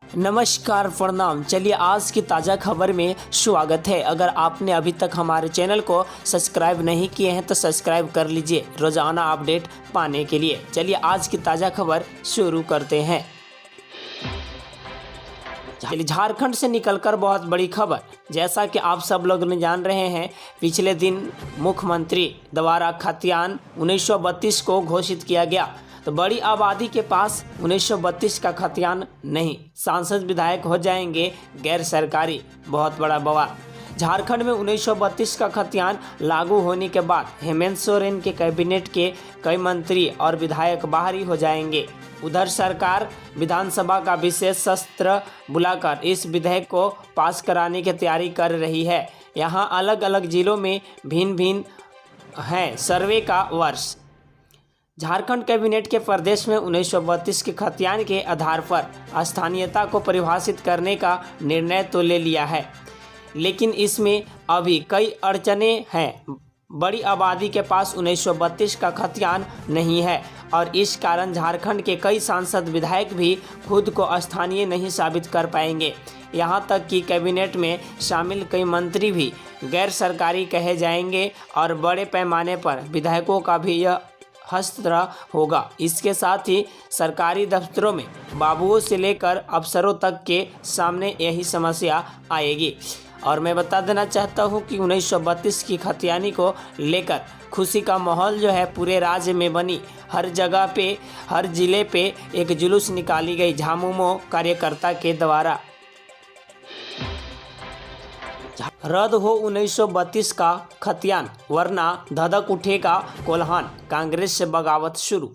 नमस्कार प्रणाम। चलिए आज की ताज़ा खबर में स्वागत है। अगर आपने अभी तक हमारे चैनल को सब्सक्राइब नहीं किए हैं तो सब्सक्राइब कर लीजिए रोज़ाना अपडेट पाने के लिए। चलिए आज की ताज़ा खबर शुरू करते हैं। झारखंड से निकलकर बहुत बड़ी खबर। जैसा कि आप सब लोग जान रहे हैं, पिछले दिन मुख्यमंत्री द्वारा खतियान 1932 को घोषित किया गया। तो बड़ी आबादी के पास 1932 का खतियान नहीं, सांसद विधायक हो जाएंगे गैर सरकारी। बहुत बड़ा बवाल। झारखंड में 1932 का खतियान लागू होने के बाद हेमंत सोरेन के कैबिनेट के कई मंत्री और विधायक बाहरी हो जाएंगे। उधर सरकार विधानसभा का विशेष सत्र बुलाकर इस विधेयक को पास कराने की तैयारी कर रही है। यहाँ अलग अलग जिलों में भिन्न भिन्न है सर्वे का वर्ष। झारखंड कैबिनेट के प्रदेश में 1932 के खतियान के आधार पर स्थानीयता को परिभाषित करने का निर्णय तो ले लिया है, लेकिन इसमें अभी कई अड़चनें हैं। बड़ी आबादी के पास 1932 का खतियान नहीं है और इस कारण झारखंड के कई सांसद विधायक भी खुद को स्थानीय नहीं साबित कर पाएंगे। यहाँ तक कि कैबिनेट में शामिल कई मंत्री भी गैर सरकारी कहे जाएंगे और बड़े पैमाने पर विधायकों का भी यह हस्तक्षेप होगा। इसके साथ ही सरकारी दफ्तरों में बाबुओं से लेकर अफसरों तक के सामने यही समस्या आएगी। और मैं बता देना चाहता हूं कि 1932 की खतियानी को लेकर खुशी का माहौल जो है पूरे राज्य में बनी। हर जगह पे, हर जिले पे एक जुलूस निकाली गई झामुमो कार्यकर्ता के द्वारा। रद्द हो 1932 का खतियान वरना धधक उठेगा कोल्हान, कांग्रेस से बगावत शुरू।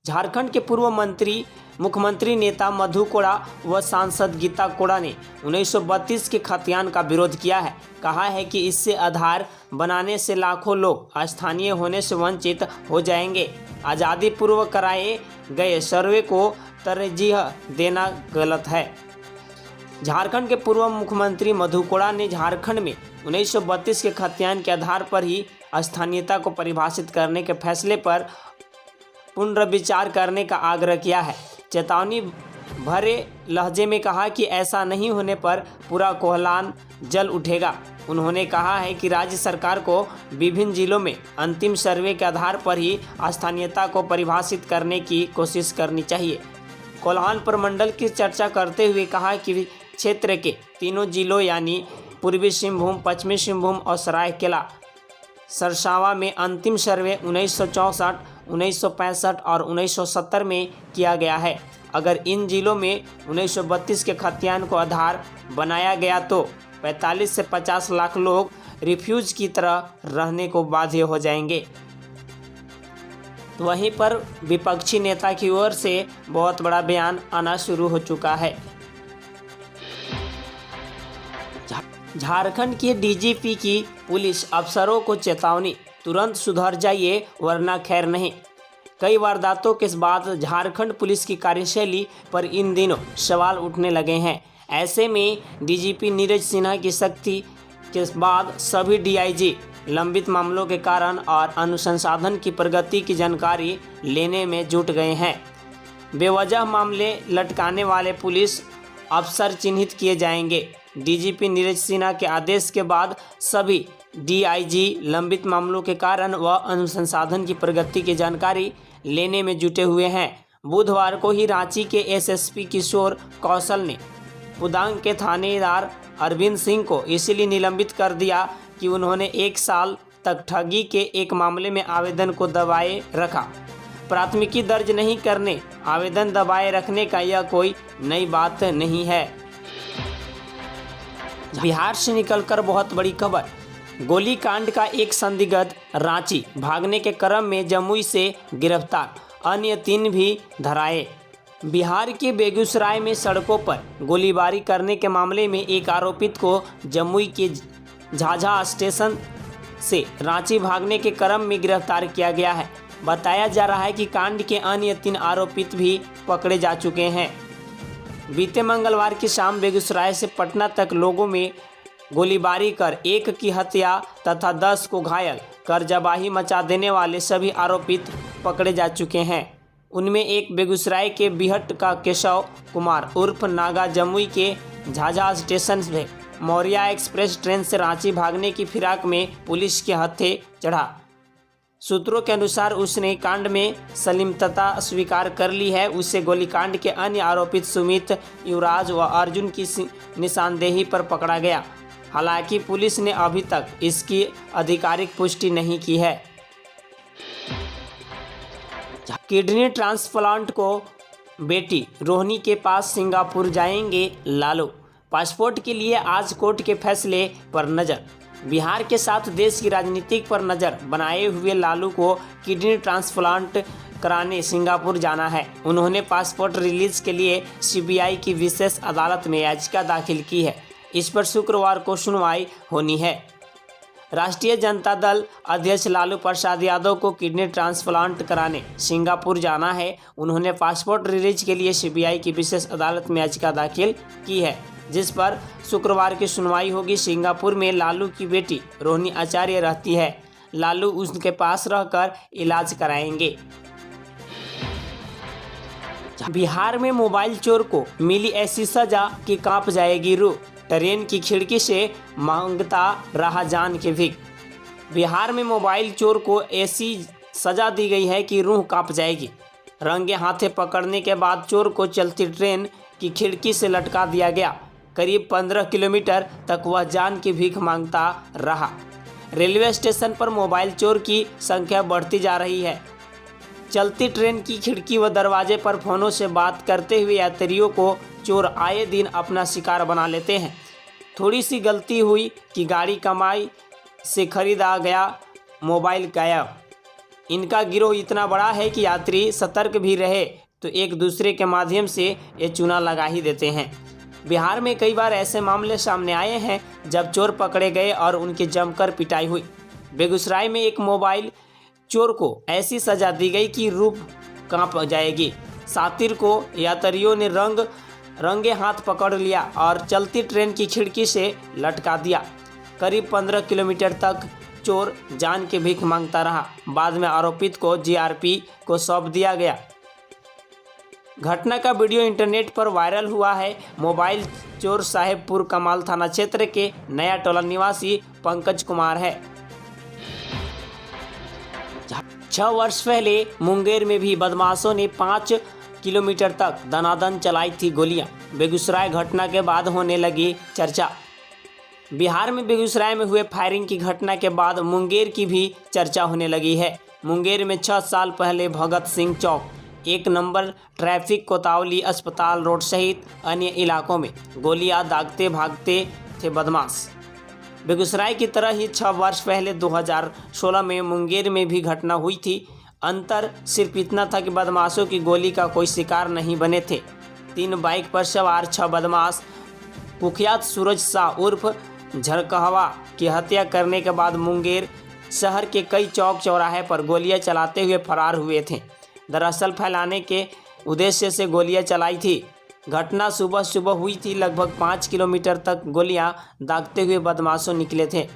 झारखंड के पूर्व मंत्री मुख्यमंत्री नेता मधु कोड़ा व सांसद गीता कोड़ा ने 1932 के खतियान का विरोध किया है। कहा है कि इससे आधार बनाने से लाखों लोग स्थानीय होने से वंचित हो जाएंगे। आज़ादी पूर्व कराए गए सर्वे को तरजीह देना गलत है। झारखंड के पूर्व मुख्यमंत्री मधु कोड़ा ने झारखंड में 1932 के खतियान के आधार पर ही स्थानीयता को परिभाषित करने के फैसले पर पुनर्विचार करने का आग्रह किया है। चेतावनी भरे लहजे में कहा कि ऐसा नहीं होने पर पूरा कोल्हान जल उठेगा। उन्होंने कहा है कि राज्य सरकार को विभिन्न जिलों में अंतिम सर्वे के आधार पर ही स्थानीयता को परिभाषित करने की कोशिश करनी चाहिए। कोल्हान प्रमंडल की चर्चा करते हुए कहा कि क्षेत्र के तीनों जिलों यानी पूर्वी सिंहभूम, पश्चिमी सिंहभूम और सरायकेला सरसावा में अंतिम सर्वे 1964, 1965 और 1970 में किया गया है। अगर इन जिलों में 1932 के खतियान को आधार बनाया गया तो 45 से 50 लाख लोग रिफ्यूज की तरह रहने को बाध्य हो जाएंगे। वहीं पर विपक्षी नेता की ओर से बहुत बड़ा बयान आना शुरू हो चुका है। झारखंड के डीजीपी की पुलिस अफसरों को चेतावनी, तुरंत सुधर जाइए वरना खैर नहीं। कई वारदातों के बाद झारखंड पुलिस की कार्यशैली पर इन दिनों सवाल उठने लगे हैं। ऐसे में डीजीपी नीरज सिन्हा की सख्ती के बाद सभी डीआईजी लंबित मामलों के कारण और अनुसंधान की प्रगति की जानकारी लेने में जुट गए हैं। बेवजह मामले लटकाने वाले पुलिस अफसर चिन्हित किए जाएंगे। डीजीपी नीरज सिन्हा के आदेश के बाद सभी डीआईजी लंबित मामलों के कारण व अनुसंधान की प्रगति की जानकारी लेने में जुटे हुए हैं। बुधवार को ही रांची के एसएसपी किशोर कौशल ने पुदांग के थानेदार अरविंद सिंह को इसलिए निलंबित कर दिया कि उन्होंने 1 साल तक ठगी के एक मामले में आवेदन को दबाए रखा। प्राथमिकी दर्ज नहीं करने, आवेदन दबाए रखने का यह कोई नई बात नहीं है। बिहार से निकलकर बहुत बड़ी खबर। गोलीकांड का एक संदिग्ध रांची भागने के क्रम में जमुई से गिरफ्तार, अन्य 3 भी धराए। बिहार के बेगूसराय में सड़कों पर गोलीबारी करने के मामले में एक आरोपित को जमुई के झाझा स्टेशन से रांची भागने के क्रम में गिरफ्तार किया गया है। बताया जा रहा है कि कांड के अन्य 3 आरोपित भी पकड़े जा चुके हैं। बीते मंगलवार की शाम बेगूसराय से पटना तक लोगों में गोलीबारी कर 1 की हत्या तथा 10 को घायल कर जबाही मचा देने वाले सभी आरोपित पकड़े जा चुके हैं। उनमें एक बेगूसराय के बिहट का केशव कुमार उर्फ नागा जमुई के झाझा स्टेशन से मौर्या एक्सप्रेस ट्रेन से रांची भागने की फिराक में पुलिस के हत्थे चढ़ा। सूत्रों के अनुसार उसने कांड में सलीमतता स्वीकार कर ली है। उसे गोलीकांड के अन्य आरोपित सुमित, युवराज व अर्जुन की निशानदेही पर पकड़ा गया। हालांकि पुलिस ने अभी तक इसकी आधिकारिक पुष्टि नहीं की है। किडनी ट्रांसप्लांट को बेटी रोहिणी के पास सिंगापुर जाएंगे लालू। पासपोर्ट के लिए आज कोर्ट के फैसले पर नजर। बिहार के साथ देश की राजनीति पर नजर बनाए हुए लालू को किडनी ट्रांसप्लांट कराने सिंगापुर जाना है। उन्होंने पासपोर्ट रिलीज के लिए सीबीआई की विशेष अदालत में याचिका दाखिल की है। इस पर शुक्रवार को सुनवाई होनी है। राष्ट्रीय जनता दल अध्यक्ष लालू प्रसाद यादव को किडनी ट्रांसप्लांट कराने सिंगापुर जाना है। उन्होंने पासपोर्ट रिलीज के लिए सीबीआई की विशेष अदालत में याचिका दाखिल की है, जिस पर शुक्रवार की सुनवाई होगी। सिंगापुर में लालू की बेटी रोहिणी आचार्य रहती है। लालू उसके पास रहकर इलाज कराएंगे। बिहार में मोबाइल चोर को मिली ऐसी सजा कि कांप जाएगी रूह। ट्रेन की खिड़की से मांगता रहा जान के भीख। बिहार में मोबाइल चोर को ऐसी सजा दी गई है कि रूह कांप जाएगी। रंगे हाथे पकड़ने के बाद चोर को चलती ट्रेन की खिड़की से लटका दिया गया। करीब 15 किलोमीटर तक वह जान की भीख मांगता रहा। रेलवे स्टेशन पर मोबाइल चोर की संख्या बढ़ती जा रही है। चलती ट्रेन की खिड़की व दरवाजे पर फोनों से बात करते हुए यात्रियों को चोर आए दिन अपना शिकार बना लेते हैं। थोड़ी सी गलती हुई कि गाड़ी कमाई से खरीदा गया मोबाइल गायब। इनका गिरोह इतना बड़ा है कि यात्री सतर्क भी रहे तो एक दूसरे के माध्यम से ये चूना लगा ही देते हैं। बिहार में कई बार ऐसे मामले सामने आए हैं जब चोर पकड़े गए और उनकी जमकर पिटाई हुई। बेगूसराय में एक मोबाइल चोर को ऐसी सजा दी गई कि रूह कांप जाएगी। सातिर को यात्रियों ने रंगे हाथ पकड़ लिया और चलती ट्रेन की खिड़की से लटका दिया। करीब 15 किलोमीटर तक चोर जान की भीख मांगता रहा। बाद में आरोपित को जीआरपी को सौंप दिया गया। घटना का वीडियो इंटरनेट पर वायरल हुआ है। मोबाइल चोर साहेबपुर कमाल थाना क्षेत्र के नया टोला निवासी पंकज कुमार है। 6 वर्ष पहले मुंगेर में भी बदमाशों ने 5 किलोमीटर तक दनादन चलाई थी गोलियां। बेगूसराय घटना के बाद होने लगी चर्चा। बिहार में बेगूसराय में हुए फायरिंग की घटना के बाद मुंगेर की भी चर्चा होने लगी है। मुंगेर में 6 साल पहले भगत सिंह चौक, 1 नंबर ट्रैफिक कोतवाली अस्पताल रोड सहित अन्य इलाकों में गोलियां दागते भागते थे बदमाश। बेगूसराय की तरह ही 6 वर्ष पहले 2016 में मुंगेर में भी घटना हुई थी। अंतर सिर्फ इतना था कि बदमाशों की गोली का कोई शिकार नहीं बने थे। 3 बाइक पर सवार 6 बदमाश कुख्यात सूरज शाह उर्फ झरकहवा की हत्या करने के बाद मुंगेर शहर के कई चौक चौराहे पर गोलियां चलाते हुए फरार हुए थे। दरअसल फैलाने के उद्देश्य से गोलियां चलाई थी। घटना सुबह हुई थी। लगभग 5 किलोमीटर तक गोलियां दागते हुए बदमाशों निकले थे।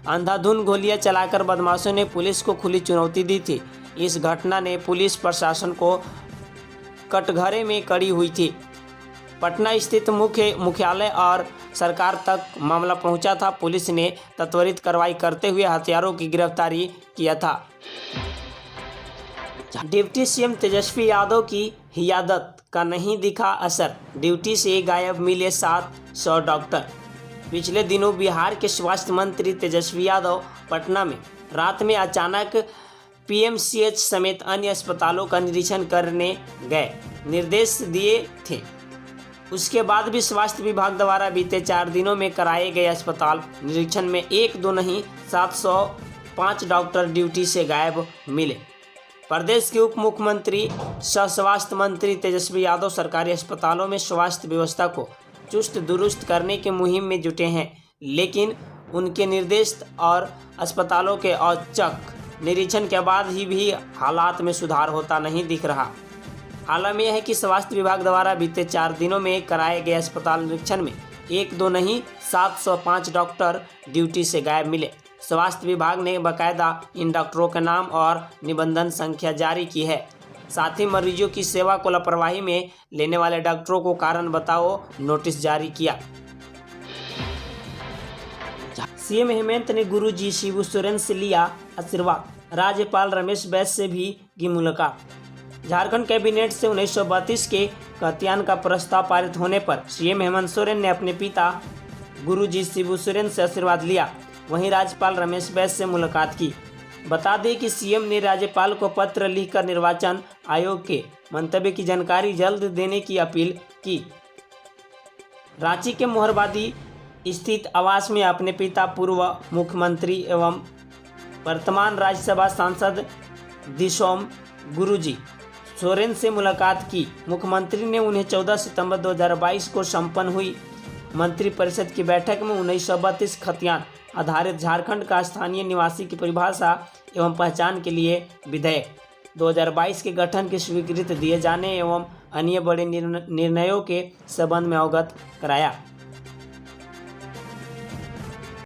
अंधाधुंध गोलियां चलाकर बदमाशों ने पुलिस को खुली चुनौती दी थी। इस घटना ने पुलिस प्रशासन को कटघरे में कड़ी हुई थी। पटना स्थित मुख्यालय और सरकार तक मामला पहुंचा था। पुलिस ने त्वरित कार्रवाई करते हुए हत्यारों की गिरफ्तारी किया था। डिप्टी सीएम तेजस्वी यादव की हियादत का नहीं दिखा असर। ड्यूटी से गायब मिले 700 डॉक्टर। पिछले दिनों बिहार के स्वास्थ्य मंत्री तेजस्वी यादव पटना में रात में अचानक पीएमसीएच समेत अन्य अस्पतालों का निरीक्षण करने गए निर्देश दिए थे। उसके बाद भी स्वास्थ्य विभाग द्वारा बीते 4 दिनों में कराए गए अस्पताल निरीक्षण में 1-2 नहीं 705 डॉक्टर ड्यूटी से गायब मिले। प्रदेश के उप मुख्यमंत्री सह स्वास्थ्य मंत्री तेजस्वी यादव सरकारी अस्पतालों में स्वास्थ्य व्यवस्था को चुस्त दुरुस्त करने की मुहिम में जुटे हैं, लेकिन उनके निर्देश और अस्पतालों के औचक निरीक्षण के बाद ही भी हालात में सुधार होता नहीं दिख रहा। आलम यह है कि स्वास्थ्य विभाग द्वारा बीते 4 दिनों में कराए गए अस्पताल निरीक्षण में 1-2 नहीं 705 डॉक्टर ड्यूटी से गायब मिले। स्वास्थ्य विभाग ने बाकायदा इन डॉक्टरों के नाम और निबंधन संख्या जारी की है। साथ ही मरीजों की सेवा को लापरवाही में लेने वाले डॉक्टरों को कारण बताओ नोटिस जारी किया। सीएम हेमंत ने गुरुजी शिबू सोरेन से लिया आशीर्वाद। राज्यपाल रमेश बैस से भी की मुलाकात। झारखंड कैबिनेट से 1932 के खतियान का प्रस्ताव पारित होने पर सीएम हेमंत सोरेन ने अपने पिता गुरुजी शिबू सोरेन से आशीर्वाद लिया। वहीं राज्यपाल रमेश बैस से मुलाकात की। बता दें कि सीएम ने राज्यपाल को पत्र लिखकर निर्वाचन आयोग के मंतव्य की जानकारी जल्द देने की अपील की। रांची के मोहरबादी स्थित आवास में अपने पिता पूर्व मुख्यमंत्री एवं वर्तमान राज्यसभा सांसद दिशोम गुरुजी सोरेन से मुलाकात की। मुख्यमंत्री ने उन्हें 14 सितंबर 2022 को संपन्न हुई मंत्रिपरिषद की बैठक में 1932 खतियान आधारित झारखंड का स्थानीय निवासी की परिभाषा एवं पहचान के लिए विधेयक 2022 के गठन की स्वीकृति दिए जाने एवं अन्य बड़े निर्णयों के संबंध में अवगत कराया।